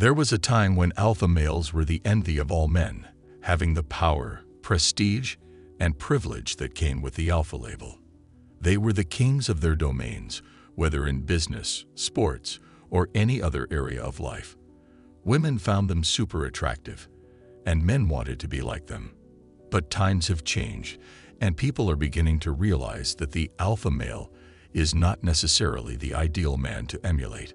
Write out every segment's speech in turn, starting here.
There was a time when alpha males were the envy of all men, having the power, prestige, and privilege that came with the alpha label. They were the kings of their domains, whether in business, sports, or any other area of life. Women found them super attractive, and men wanted to be like them. But times have changed, and people are beginning to realize that the alpha male is not necessarily the ideal man to emulate.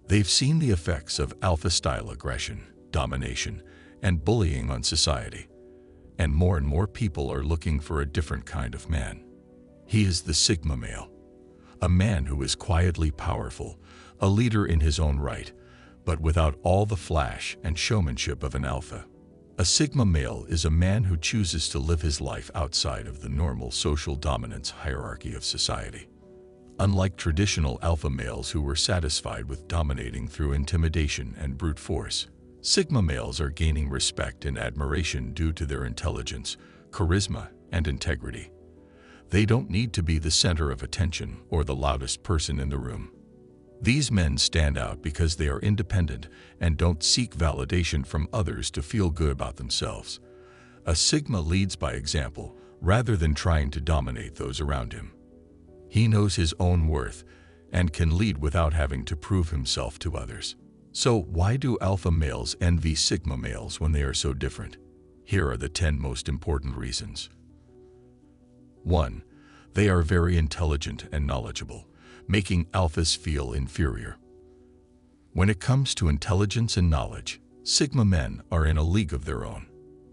They've seen the effects of alpha-style aggression, domination, and bullying on society, and more people are looking for a different kind of man. He is the sigma male, a man who is quietly powerful, a leader in his own right, but without all the flash and showmanship of an alpha. A sigma male is a man who chooses to live his life outside of the normal social dominance hierarchy of society. Unlike traditional alpha males who were satisfied with dominating through intimidation and brute force, sigma males are gaining respect and admiration due to their intelligence, charisma, and integrity. They don't need to be the center of attention or the loudest person in the room. These men stand out because they are independent and don't seek validation from others to feel good about themselves. A sigma leads by example rather than trying to dominate those around him. He knows his own worth and can lead without having to prove himself to others. So why do alpha males envy sigma males when they are so different? Here are the 10 most important reasons. 1. They are very intelligent and knowledgeable, making alphas feel inferior. When it comes to intelligence and knowledge, sigma men are in a league of their own.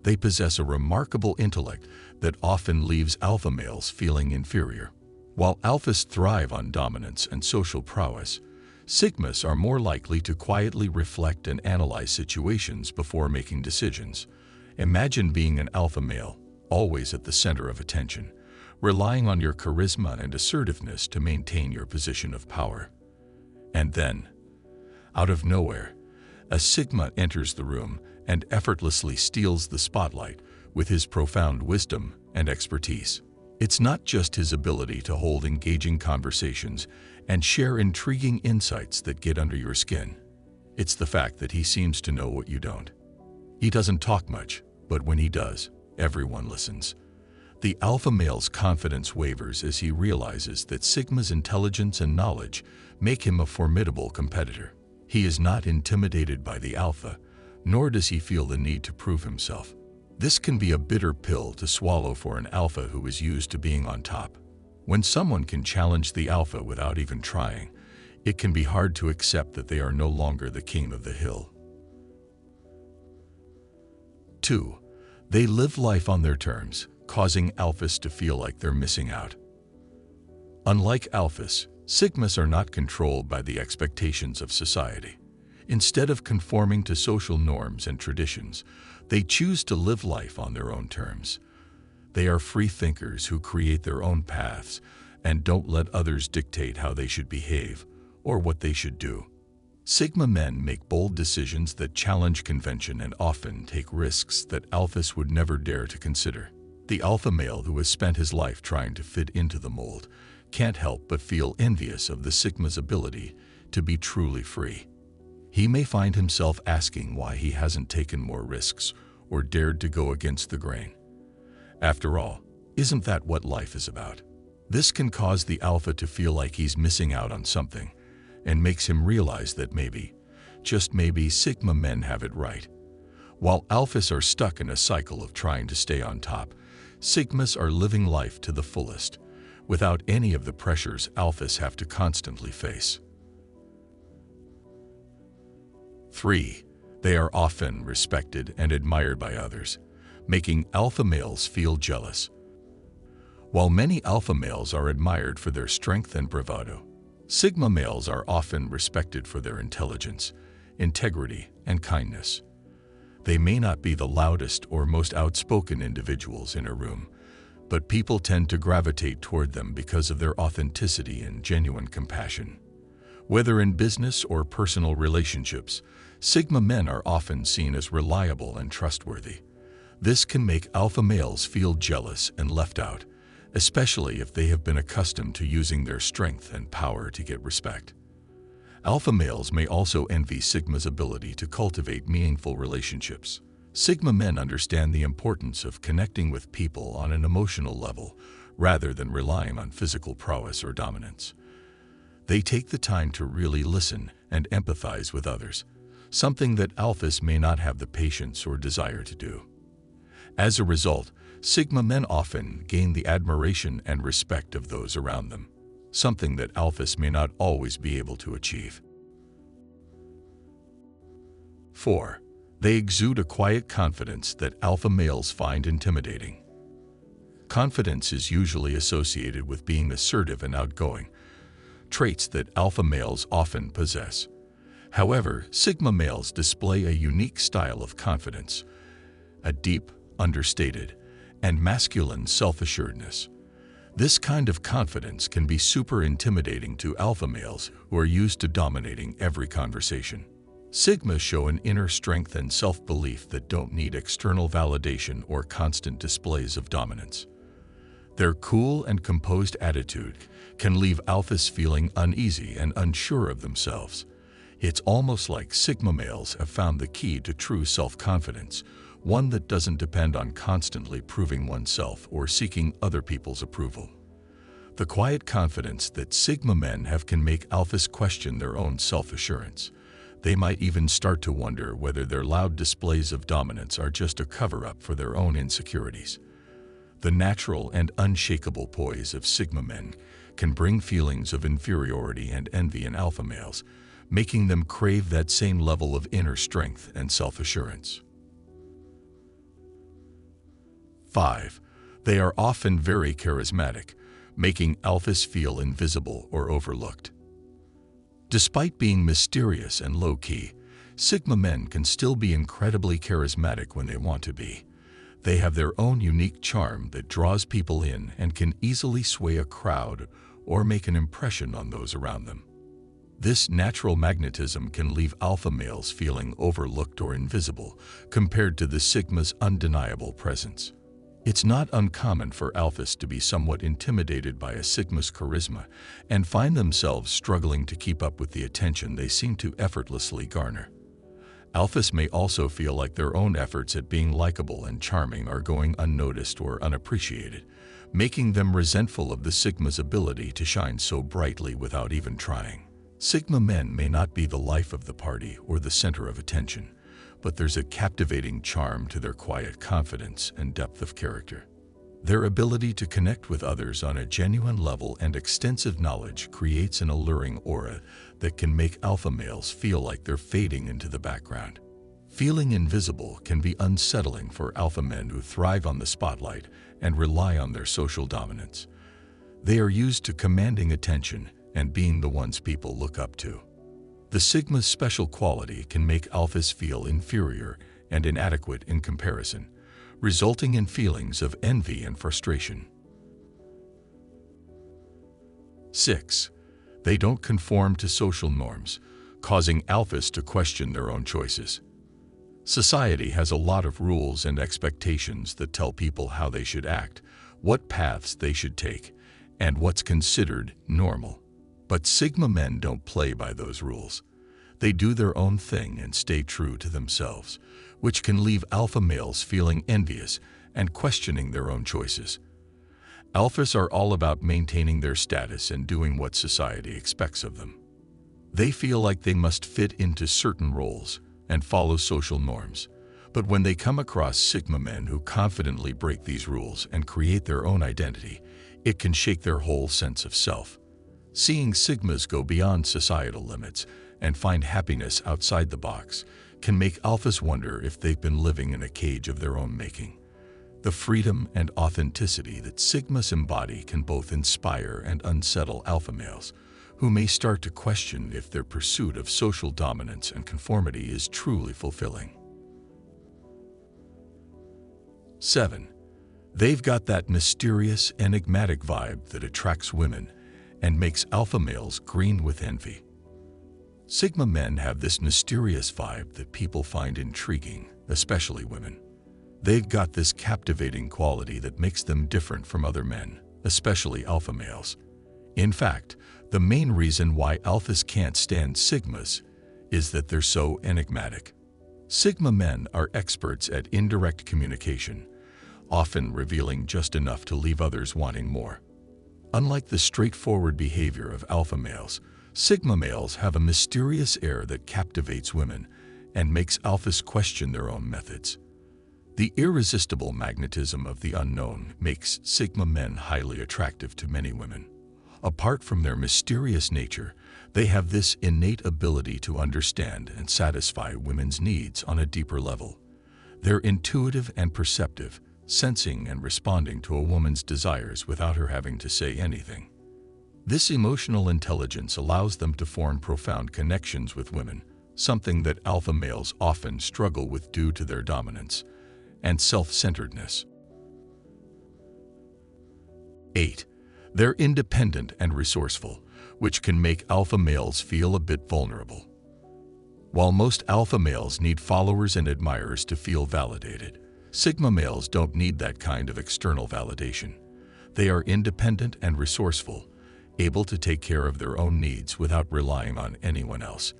They possess a remarkable intellect that often leaves alpha males feeling inferior. While alphas thrive on dominance and social prowess, sigmas are more likely to quietly reflect and analyze situations before making decisions. Imagine being an alpha male, always at the center of attention, relying on your charisma and assertiveness to maintain your position of power. And then, out of nowhere, a sigma enters the room and effortlessly steals the spotlight with his profound wisdom and expertise. It's not just his ability to hold engaging conversations and share intriguing insights that get under your skin. It's the fact that he seems to know what you don't. He doesn't talk much, but when he does, everyone listens. The alpha male's confidence wavers as he realizes that sigma's intelligence and knowledge make him a formidable competitor. He is not intimidated by the alpha, nor does he feel the need to prove himself. This can be a bitter pill to swallow for an alpha who is used to being on top. When someone can challenge the alpha without even trying, it can be hard to accept that they are no longer the king of the hill. 2. They live life on their terms, causing alphas to feel like they're missing out. Unlike alphas, sigmas are not controlled by the expectations of society. Instead of conforming to social norms and traditions, they choose to live life on their own terms. They are free thinkers who create their own paths and don't let others dictate how they should behave or what they should do. Sigma men make bold decisions that challenge convention and often take risks that alphas would never dare to consider. The alpha male who has spent his life trying to fit into the mold can't help but feel envious of the sigma's ability to be truly free. He may find himself asking why he hasn't taken more risks or dared to go against the grain. After all, isn't that what life is about? This can cause the alpha to feel like he's missing out on something and makes him realize that maybe, just maybe, sigma men have it right. While alphas are stuck in a cycle of trying to stay on top, sigmas are living life to the fullest, without any of the pressures alphas have to constantly face. 3. They are often respected and admired by others, making alpha males feel jealous. While many alpha males are admired for their strength and bravado, sigma males are often respected for their intelligence, integrity, and kindness. They may not be the loudest or most outspoken individuals in a room, but people tend to gravitate toward them because of their authenticity and genuine compassion. Whether in business or personal relationships, sigma men are often seen as reliable and trustworthy. This can make alpha males feel jealous and left out, especially if they have been accustomed to using their strength and power to get respect. Alpha males may also envy Sigma's ability to cultivate meaningful relationships. Sigma men understand the importance of connecting with people on an emotional level rather than relying on physical prowess or dominance. They take the time to really listen and empathize with others, something that alphas may not have the patience or desire to do. As a result, Sigma men often gain the admiration and respect of those around them, something that alphas may not always be able to achieve. 4. They exude a quiet confidence that alpha males find intimidating. Confidence is usually associated with being assertive and outgoing, traits that alpha males often possess. However, Sigma males display a unique style of confidence, a deep, understated, and masculine self-assuredness. This kind of confidence can be super intimidating to alpha males who are used to dominating every conversation. Sigmas show an inner strength and self-belief that don't need external validation or constant displays of dominance. Their cool and composed attitude can leave alphas feeling uneasy and unsure of themselves. It's almost like Sigma males have found the key to true self-confidence, one that doesn't depend on constantly proving oneself or seeking other people's approval. The quiet confidence that Sigma men have can make alphas question their own self-assurance. They might even start to wonder whether their loud displays of dominance are just a cover-up for their own insecurities. The natural and unshakable poise of Sigma men can bring feelings of inferiority and envy in alpha males, making them crave that same level of inner strength and self-assurance. 5. They are often very charismatic, making alphas feel invisible or overlooked. Despite being mysterious and low-key, Sigma men can still be incredibly charismatic when they want to be. They have their own unique charm that draws people in and can easily sway a crowd or make an impression on those around them. This natural magnetism can leave alpha males feeling overlooked or invisible compared to the Sigma's undeniable presence. It's not uncommon for alphas to be somewhat intimidated by a Sigma's charisma and find themselves struggling to keep up with the attention they seem to effortlessly garner. Alphas may also feel like their own efforts at being likable and charming are going unnoticed or unappreciated, making them resentful of the Sigma's ability to shine so brightly without even trying. Sigma men may not be the life of the party or the center of attention, but there's a captivating charm to their quiet confidence and depth of character. Their ability to connect with others on a genuine level and extensive knowledge creates an alluring aura that can make alpha males feel like they're fading into the background. Feeling invisible can be unsettling for alpha men who thrive on the spotlight and rely on their social dominance. They are used to commanding attention and being the ones people look up to. The Sigma's special quality can make alphas feel inferior and inadequate in comparison, resulting in feelings of envy and frustration. 6. They don't conform to social norms, causing alphas to question their own choices. Society has a lot of rules and expectations that tell people how they should act, what paths they should take, and what's considered normal. But Sigma men don't play by those rules. They do their own thing and stay true to themselves, which can leave alpha males feeling envious and questioning their own choices. Alphas are all about maintaining their status and doing what society expects of them. They feel like they must fit into certain roles and follow social norms, but when they come across Sigma men who confidently break these rules and create their own identity, it can shake their whole sense of self. Seeing Sigmas go beyond societal limits and find happiness outside the box can make alphas wonder if they've been living in a cage of their own making. The freedom and authenticity that Sigmas embody can both inspire and unsettle alpha males, who may start to question if their pursuit of social dominance and conformity is truly fulfilling. 7. They've got that mysterious, enigmatic vibe that attracts women and makes alpha males green with envy. Sigma men have this mysterious vibe that people find intriguing, especially women. They've got this captivating quality that makes them different from other men, especially alpha males. In fact, the main reason why alphas can't stand sigmas is that they're so enigmatic. Sigma men are experts at indirect communication, often revealing just enough to leave others wanting more. Unlike the straightforward behavior of alpha males, sigma males have a mysterious air that captivates women and makes alphas question their own methods. The irresistible magnetism of the unknown makes sigma men highly attractive to many women. Apart from their mysterious nature, they have this innate ability to understand and satisfy women's needs on a deeper level. They're intuitive and perceptive, sensing and responding to a woman's desires without her having to say anything. This emotional intelligence allows them to form profound connections with women, something that alpha males often struggle with due to their dominance and self-centeredness. 8. They're independent and resourceful, which can make alpha males feel a bit vulnerable. While most alpha males need followers and admirers to feel validated, sigma males don't need that kind of external validation. They are independent and resourceful, able to take care of their own needs without relying on anyone else.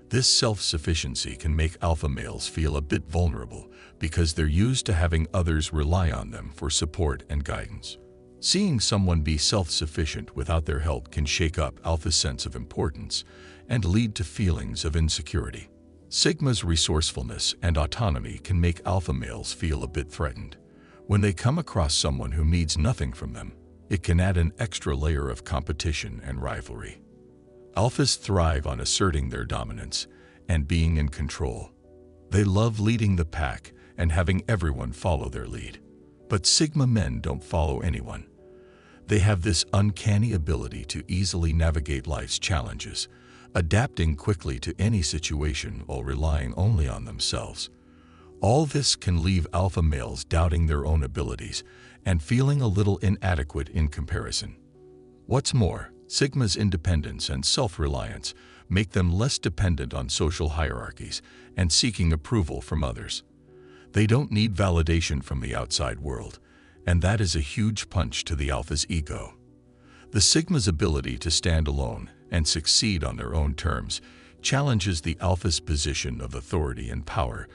This self-sufficiency can make alpha males feel a bit vulnerable because they're used to having others rely on them for support and guidance. Seeing someone be self-sufficient without their help can shake up alpha's sense of importance and lead to feelings of insecurity. Sigma's resourcefulness and autonomy can make alpha males feel a bit threatened. When they come across someone who needs nothing from them, it can add an extra layer of competition and rivalry. Alphas thrive on asserting their dominance and being in control. They love leading the pack and having everyone follow their lead. But sigma men don't follow anyone. They have this uncanny ability to easily navigate life's challenges, adapting quickly to any situation while relying only on themselves. All this can leave alpha males doubting their own abilities and feeling a little inadequate in comparison. What's more, sigma's independence and self-reliance make them less dependent on social hierarchies and seeking approval from others. They don't need validation from the outside world, and that is a huge punch to the alpha's ego. The sigma's ability to stand alone and succeed on their own terms challenges the alpha's position of authority and power,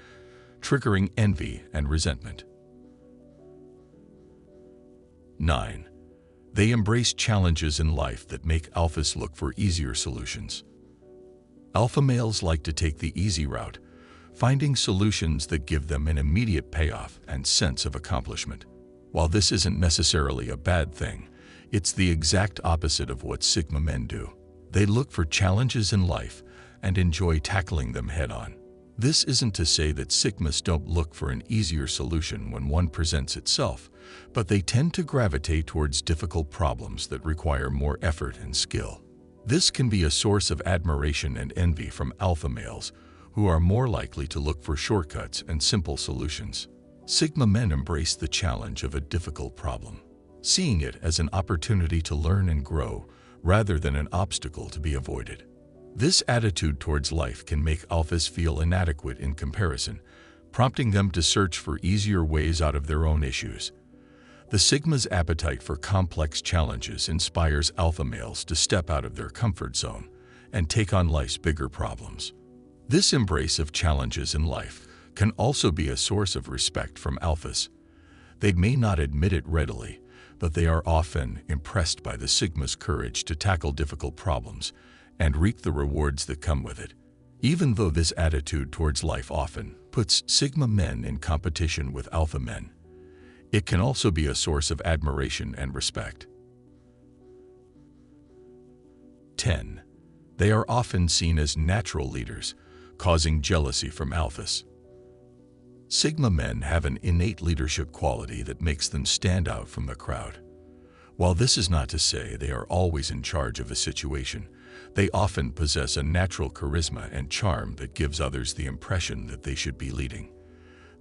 triggering envy and resentment. 9. They embrace challenges in life that make alphas look for easier solutions. Alpha males like to take the easy route, finding solutions that give them an immediate payoff and sense of accomplishment. While this isn't necessarily a bad thing, it's the exact opposite of what sigma men do. They look for challenges in life and enjoy tackling them head-on. This isn't to say that sigmas don't look for an easier solution when one presents itself, but they tend to gravitate towards difficult problems that require more effort and skill. This can be a source of admiration and envy from alpha males, who are more likely to look for shortcuts and simple solutions. Sigma men embrace the challenge of a difficult problem, seeing it as an opportunity to learn and grow rather than an obstacle to be avoided. This attitude towards life can make alphas feel inadequate in comparison, prompting them to search for easier ways out of their own issues. The sigma's appetite for complex challenges inspires alpha males to step out of their comfort zone and take on life's bigger problems. This embrace of challenges in life can also be a source of respect from alphas. They may not admit it readily, but they are often impressed by the sigma's courage to tackle difficult problems and reap the rewards that come with it. Even though this attitude towards life often puts sigma men in competition with alpha men, it can also be a source of admiration and respect. 10. They are often seen as natural leaders, causing jealousy from alphas. Sigma men have an innate leadership quality that makes them stand out from the crowd. While this is not to say they are always in charge of a situation, they often possess a natural charisma and charm that gives others the impression that they should be leading.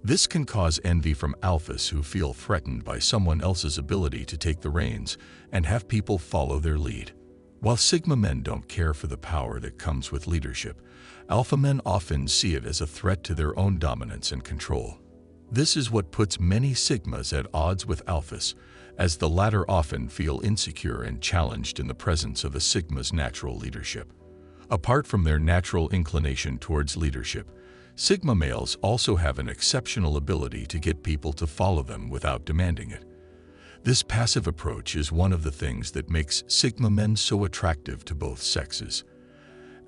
This can cause envy from alphas who feel threatened by someone else's ability to take the reins and have people follow their lead. While sigma men don't care for the power that comes with leadership, alpha men often see it as a threat to their own dominance and control. This is what puts many sigmas at odds with alphas, as the latter often feel insecure and challenged in the presence of a Sigma's natural leadership. Apart from their natural inclination towards leadership, Sigma males also have an exceptional ability to get people to follow them without demanding it. This passive approach is one of the things that makes Sigma men so attractive to both sexes.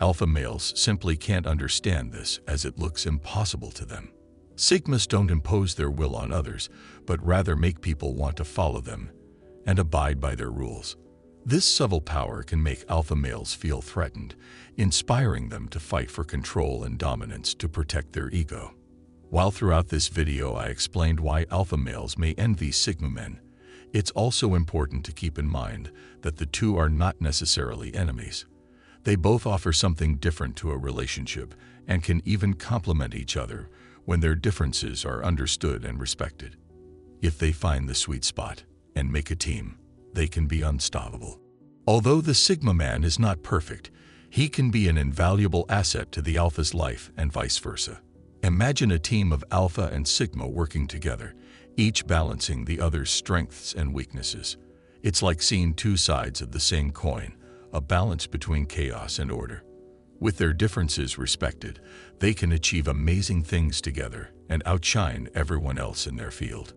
Alpha males simply can't understand this, as it looks impossible to them. Sigmas don't impose their will on others, but rather make people want to follow them and abide by their rules. This subtle power can make alpha males feel threatened, inspiring them to fight for control and dominance to protect their ego. While throughout this video I explained why alpha males may envy Sigma men, it's also important to keep in mind that the two are not necessarily enemies. They both offer something different to a relationship and can even complement each other when their differences are understood and respected. If they find the sweet spot and make a team, they can be unstoppable. Although the Sigma man is not perfect, he can be an invaluable asset to the alpha's life and vice versa. Imagine a team of alpha and Sigma working together, each balancing the other's strengths and weaknesses. It's like seeing two sides of the same coin, a balance between chaos and order. With their differences respected, they can achieve amazing things together and outshine everyone else in their field.